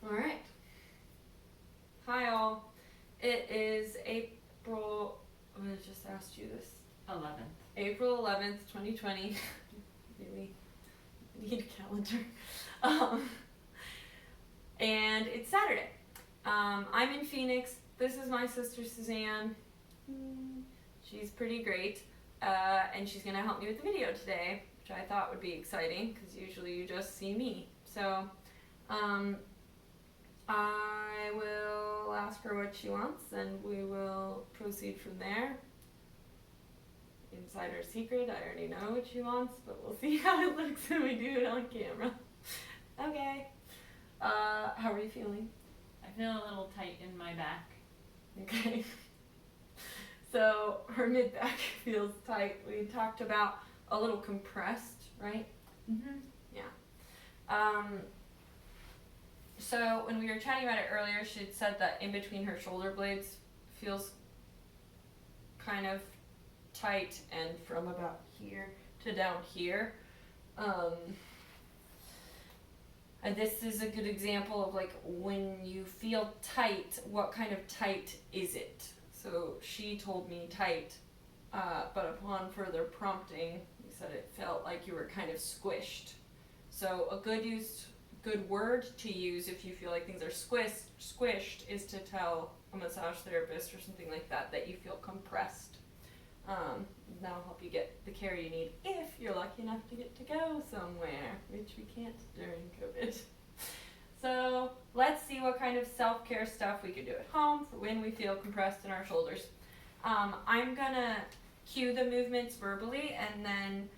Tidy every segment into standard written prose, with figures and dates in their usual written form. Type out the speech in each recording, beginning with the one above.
Alright. Hi all. It is April, I just asked you this. 11th. April 11th, 2020. Really need a calendar. And it's Saturday. I'm in Phoenix. This is my sister Suzanne. She's pretty great. And she's going to help me with the video today, which I thought would be exciting because usually you just see me. So, I will ask her what she wants and we will proceed from there. Insider secret, I already know what she wants, but we'll see how it looks when we do it on camera. Okay. How are you feeling? I feel a little tight in my back. Okay. So her mid-back feels tight. We talked about a little compressed, right? Mm-hmm. Yeah. So when we were chatting about it earlier, she had said that in between her shoulder blades feels kind of tight, and from about here to down here. And this is a good example of like when you feel tight, what kind of tight is it? So she told me tight, but upon further prompting, you said it felt like you were kind of squished. So a good word to use if you feel like things are squished is to tell a massage therapist or something like that that you feel compressed. That'll help you get the care you need if you're lucky enough to get to go somewhere, which we can't during COVID. So let's see what kind of self-care stuff we can do at home for when we feel compressed in our shoulders. I'm gonna cue the movements verbally, and then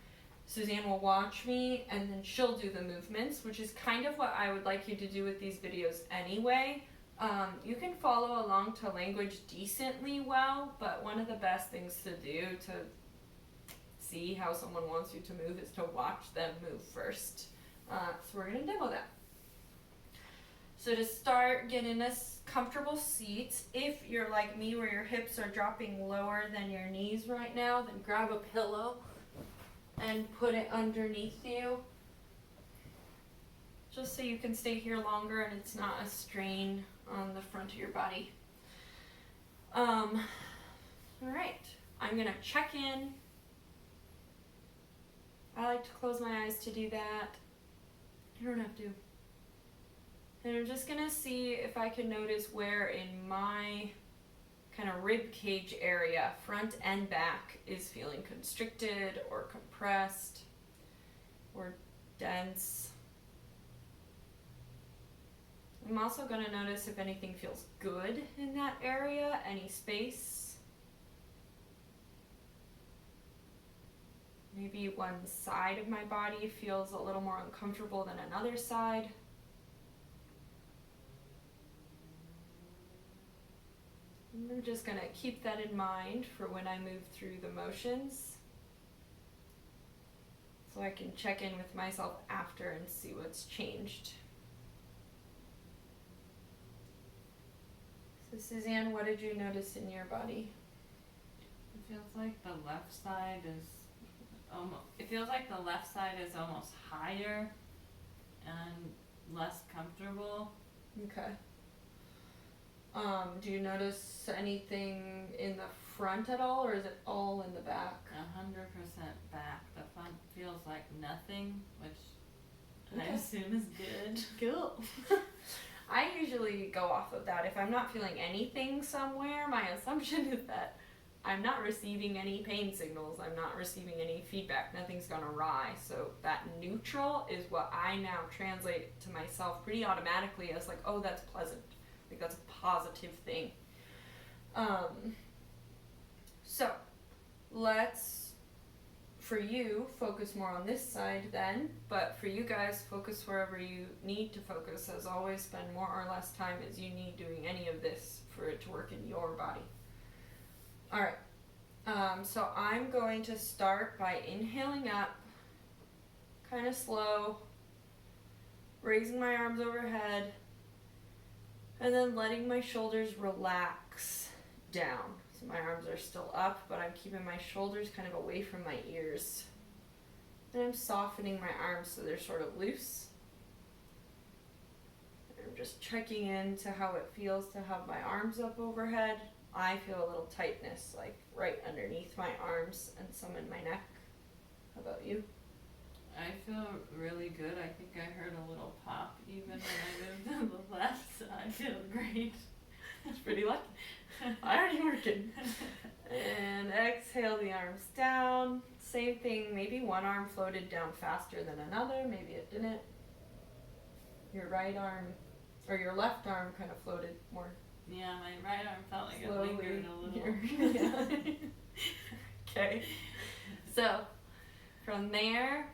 Suzanne will watch me and then she'll do the movements, which is kind of what I would like you to do with these videos anyway. You can follow along to language decently well, but one of the best things to do to see how someone wants you to move is to watch them move first. So we're going to demo that. So to start, get in a comfortable seat. If you're like me where your hips are dropping lower than your knees right now, then grab a pillow and put it underneath you, just so you can stay here longer and it's not a strain on the front of your body. All right, I'm gonna check in. I like to close my eyes to do that. You don't have to. And I'm just gonna see if I can notice where in my kind of rib cage area, front and back, is feeling constricted or compressed or dense. I'm also going to notice if anything feels good in that area, any space. Maybe one side of my body feels a little more uncomfortable than another side. And I'm just going to keep that in mind for when I move through the motions, so I can check in with myself after and see what's changed. So Suzanne, what did you notice in your body? It feels like the left side is almost higher and less comfortable. Okay. Do you notice anything in the front at all, or is it all in the back? 100% back. The front feels like nothing, which Okay. I assume is good. Cool. I usually go off of that. If I'm not feeling anything somewhere, my assumption is that I'm not receiving any pain signals. I'm not receiving any feedback. Nothing's gone awry. So that neutral is what I now translate to myself pretty automatically as like, oh, that's pleasant. Like that's a positive thing. So let's, for you, focus more on this side then, but for you guys, focus wherever you need to focus. As always, spend more or less time as you need doing any of this for it to work in your body. Alright, so I'm going to start by inhaling up, kind of slow, raising my arms overhead, and then letting my shoulders relax down. So my arms are still up, but I'm keeping my shoulders kind of away from my ears. And I'm softening my arms so they're sort of loose. I'm just checking into how it feels to have my arms up overhead. I feel a little tightness, like right underneath my arms and some in my neck. How about you? I feel really good. I think I heard a little pop even when I moved to the left, so I feel great. That's pretty lucky. Already working. And exhale the arms down. Same thing, maybe one arm floated down faster than another, maybe it didn't. Your right arm, or your left arm kind of floated more Yeah, my right arm felt like slowly. it lingered a little. Yeah. Okay. So, from there,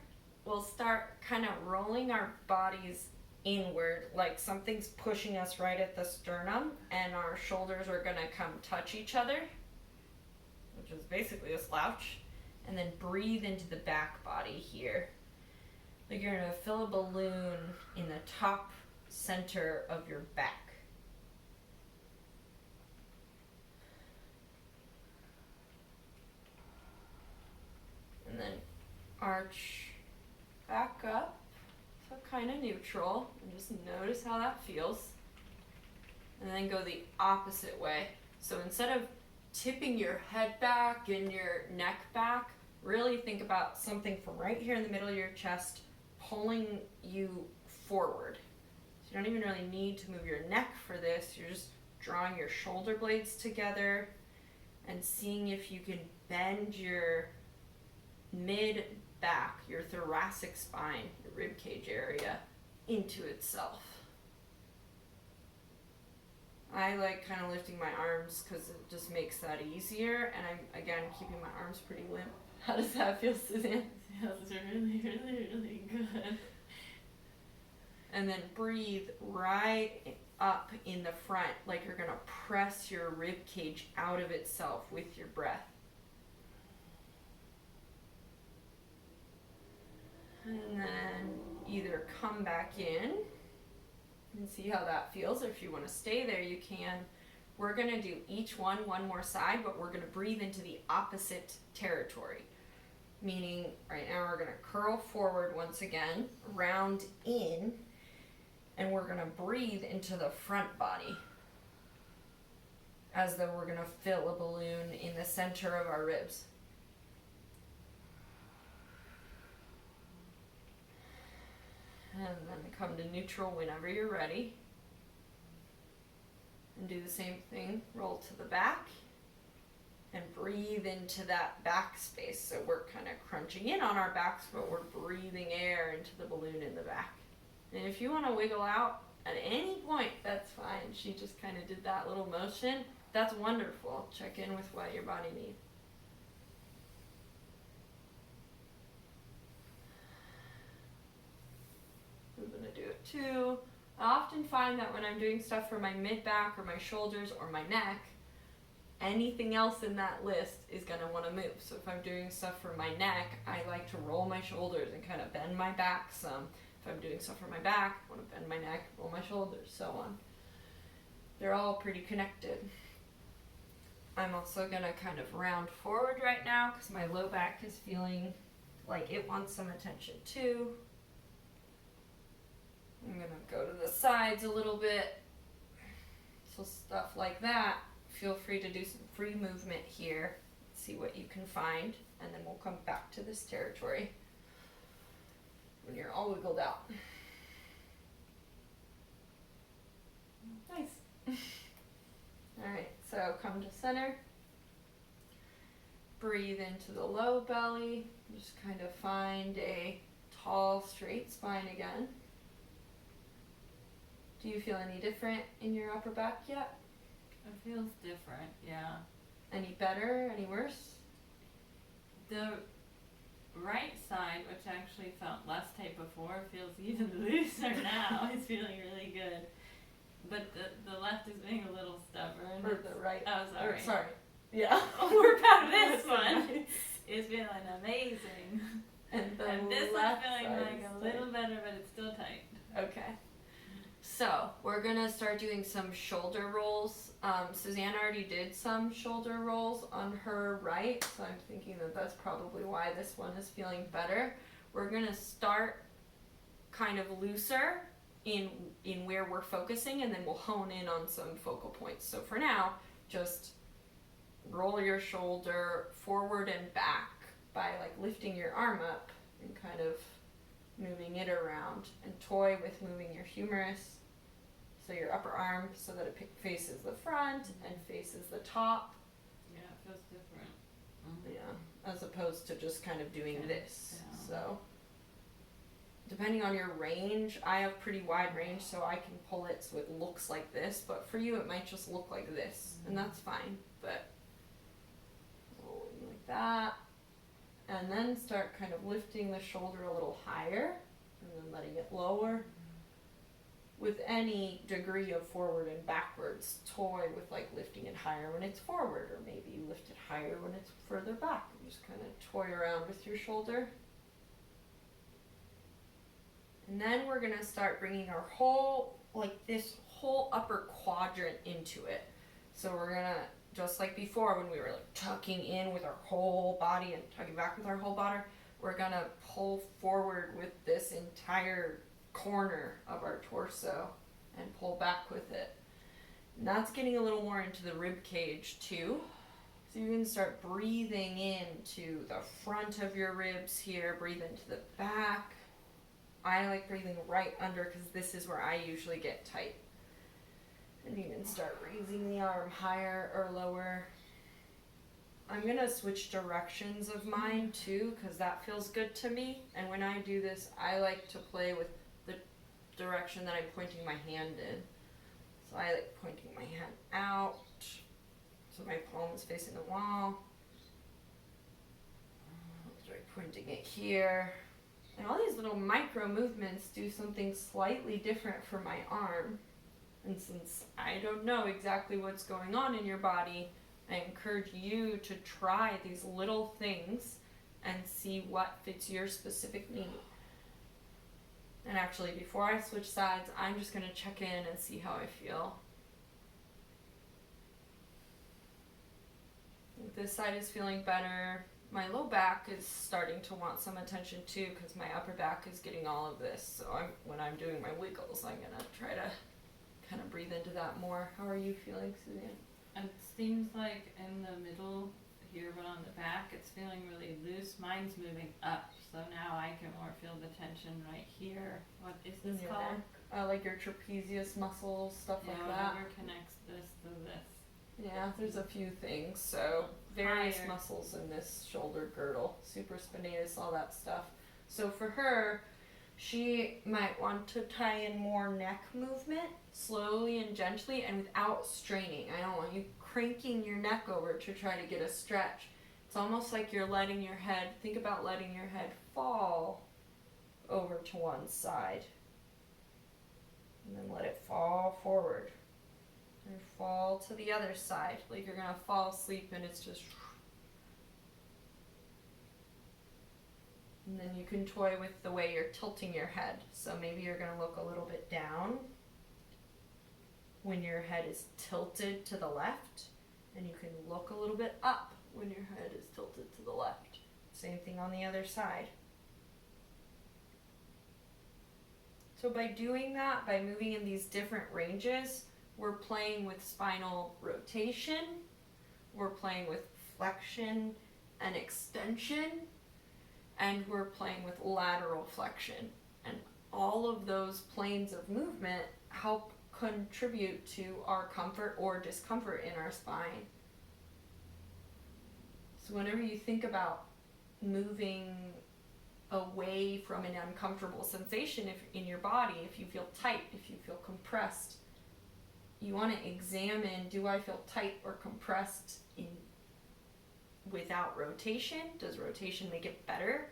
we'll start kind of rolling our bodies inward, like something's pushing us right at the sternum, and our shoulders are going to come touch each other, which is basically a slouch. And then breathe into the back body here. Like you're going to fill a balloon in the top center of your back. And then arch back up, so kind of neutral, and just notice how that feels. And then go the opposite way. So instead of tipping your head back and your neck back, really think about something from right here in the middle of your chest pulling you forward. So you don't even really need to move your neck for this. You're just drawing your shoulder blades together and seeing if you can bend your mid back, your thoracic spine, your rib cage area into itself. I like kind of lifting my arms because it just makes that easier, and I'm, again, keeping my arms pretty limp. How does that feel, Suzanne? It feels really, really, really good. And then breathe right up in the front, like you're going to press your rib cage out of itself with your breath. And then either come back in and see how that feels, or if you want to stay there, you can. We're going to do each one more side, but we're going to breathe into the opposite territory. Meaning, right now we're going to curl forward once again, round in, and we're going to breathe into the front body. As though we're going to fill a balloon in the center of our ribs. And then come to neutral whenever you're ready. And do the same thing, roll to the back. And breathe into that back space. So we're kind of crunching in on our backs, but we're breathing air into the balloon in the back. And if you want to wiggle out at any point, that's fine. She just kind of did that little motion. That's wonderful. Check in with what your body needs. I'm going to do it too. I often find that when I'm doing stuff for my mid-back or my shoulders or my neck, anything else in that list is going to want to move. So if I'm doing stuff for my neck, I like to roll my shoulders and kind of bend my back some. If I'm doing stuff for my back, I want to bend my neck, roll my shoulders, so on. They're all pretty connected. I'm also going to kind of round forward right now because my low back is feeling like it wants some attention too. I'm going to go to the sides a little bit. So stuff like that. Feel free to do some free movement here. See what you can find. And then we'll come back to this territory when you're all wiggled out. Nice. Alright, so come to center. Breathe into the low belly. Just kind of find a tall, straight spine again. Do you feel any different in your upper back yet? It feels different, yeah. Any better? Any worse? The right side, which actually felt less tight before, feels even looser now. It's feeling really good. But the left is being a little stubborn. Or the right? Oh, sorry. Sorry. Yeah. We're back to this one. It's feeling amazing. And this one's left feeling side like a is little better, but it's still tight. Okay. So we're gonna start doing some shoulder rolls. Suzanne already did some shoulder rolls on her right, so I'm thinking that that's probably why this one is feeling better. we're gonna start kind of looser in where we're focusing, and then we'll hone in on some focal points. So for now, just roll your shoulder forward and back by like lifting your arm up and kind of moving it around, and toy with moving your humerus, so your upper arm, so that it faces the front and faces the top. Yeah, it feels different. Yeah, as opposed to just kind of doing this. Yeah. So depending on your range, I have pretty wide range, so I can pull it so it looks like this, but for you it might just look like this, and that's fine. But rolling like that, and then start kind of lifting the shoulder a little higher, and then letting it lower. With any degree of forward and backwards, toy with like lifting it higher when it's forward, or maybe you lift it higher when it's further back. And just kind of toy around with your shoulder. And then we're gonna start bringing our whole, like this whole upper quadrant into it. So we're gonna, just like before when we were like tucking in with our whole body and tucking back with our whole body, we're gonna pull forward with this entire corner of our torso and pull back with it. And that's getting a little more into the rib cage too. So you can start breathing into the front of your ribs here, breathe into the back. I like breathing right under because this is where I usually get tight. And you can start raising the arm higher or lower. I'm gonna switch directions of mine too, because that feels good to me. And when I do this, I like to play with the direction that I'm pointing my hand in. So I like pointing my hand out, so my palm is facing the wall. Try pointing it here. And all these little micro movements do something slightly different for my arm. And since I don't know exactly what's going on in your body, I encourage you to try these little things and see what fits your specific need. And actually, before I switch sides, I'm just going to check in and see how I feel. This side is feeling better. My low back is starting to want some attention too, because my upper back is getting all of this. So when I'm doing my wiggles, I'm going to try to kind of breathe into that more. How are you feeling, Suzanne? It seems like in the middle here, but on the back, it's feeling really loose. Mine's moving up, so now I can more feel the tension right here. What is this In your called? neck. Like your trapezius muscles, stuff like that. Whatever connects this to this. Yeah, there's a few things. So various Higher. muscles in this shoulder girdle, supraspinatus, all that stuff. So for her, she might want to tie in more neck movement, slowly and gently, and without straining. I don't want you cranking your neck over to try to get a stretch. It's almost like you're letting your head, think about letting your head fall over to one side. And then let it fall forward. And fall to the other side, like you're gonna fall asleep and it's just. And then you can toy with the way you're tilting your head. So maybe you're gonna look a little bit down when your head is tilted to the left, and you can look a little bit up when your head is tilted to the left. Same thing on the other side. So by doing that, by moving in these different ranges, we're playing with spinal rotation, we're playing with flexion and extension, and we're playing with lateral flexion. And all of those planes of movement help contribute to our comfort or discomfort in our spine. So whenever you think about moving away from an uncomfortable sensation in your body, if you feel tight, if you feel compressed, you want to examine, do I feel tight or compressed without rotation? Does rotation make it better?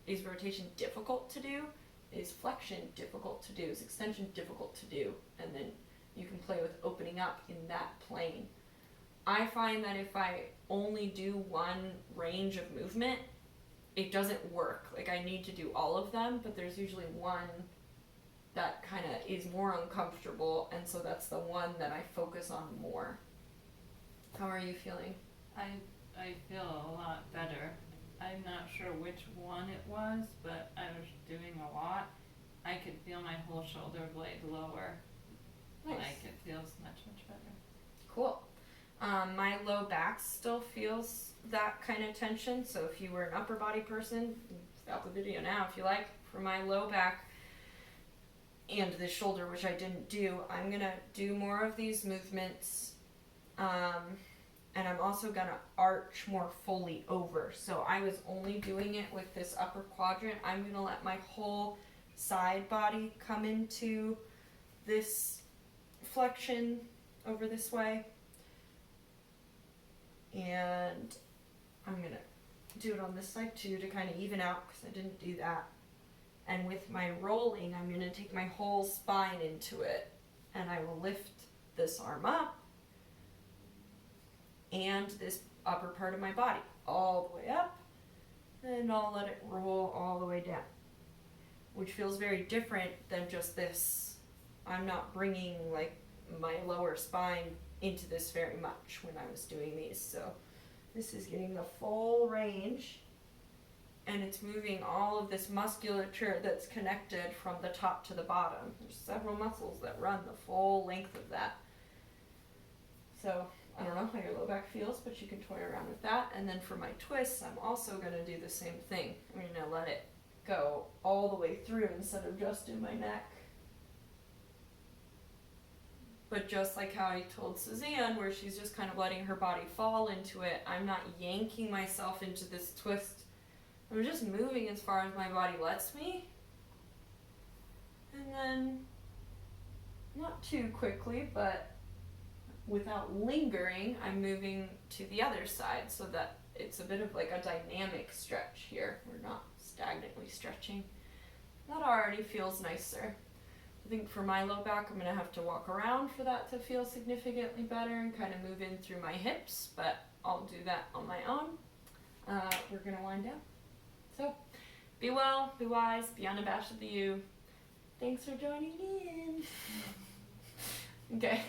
Is rotation difficult to do? Is flexion difficult to do? Is extension difficult to do? And then you can play with opening up in that plane. I find that if I only do one range of movement, it doesn't work. Like I need to do all of them, but there's usually one that kind of is more uncomfortable, and so that's the one that I focus on more. How are you feeling? I feel a lot better. I'm not sure which one it was, but I was doing a lot. I could feel my whole shoulder blade lower. Nice. Like it feels much, much better. Cool. My low back still feels that kind of tension, so if you were an upper body person, stop the video now if you like. For my low back and the shoulder, which I didn't do, I'm gonna do more of these movements, and I'm also gonna arch more fully over. So I was only doing it with this upper quadrant. I'm gonna let my whole side body come into this flexion over this way, and I'm gonna do it on this side too to kind of even out because I didn't do that. And with my rolling, I'm gonna take my whole spine into it, and I will lift this arm up and this upper part of my body all the way up, and I'll let it roll all the way down, which feels very different than just this. I'm not bringing like my lower spine into this very much when I was doing these, so this is getting the full range, and it's moving all of this musculature that's connected from the top to the bottom. There's several muscles that run the full length of that. So I don't know how your low back feels, but you can toy around with that. And then for my twists, I'm also going to do the same thing. I'm going to let it go all the way through instead of just in my neck. But just like how I told Suzanne, where she's just kind of letting her body fall into it, I'm not yanking myself into this twist. I'm just moving as far as my body lets me. And then, not too quickly, but without lingering, I'm moving to the other side so that it's a bit of like a dynamic stretch here. We're not stagnantly stretching. That already feels nicer. I think for my low back, I'm going to have to walk around for that to feel significantly better and kind of move in through my hips, but I'll do that on my own. We're going to wind down. So, be well, be wise, be unabashed of the you. Thanks for joining in. Okay.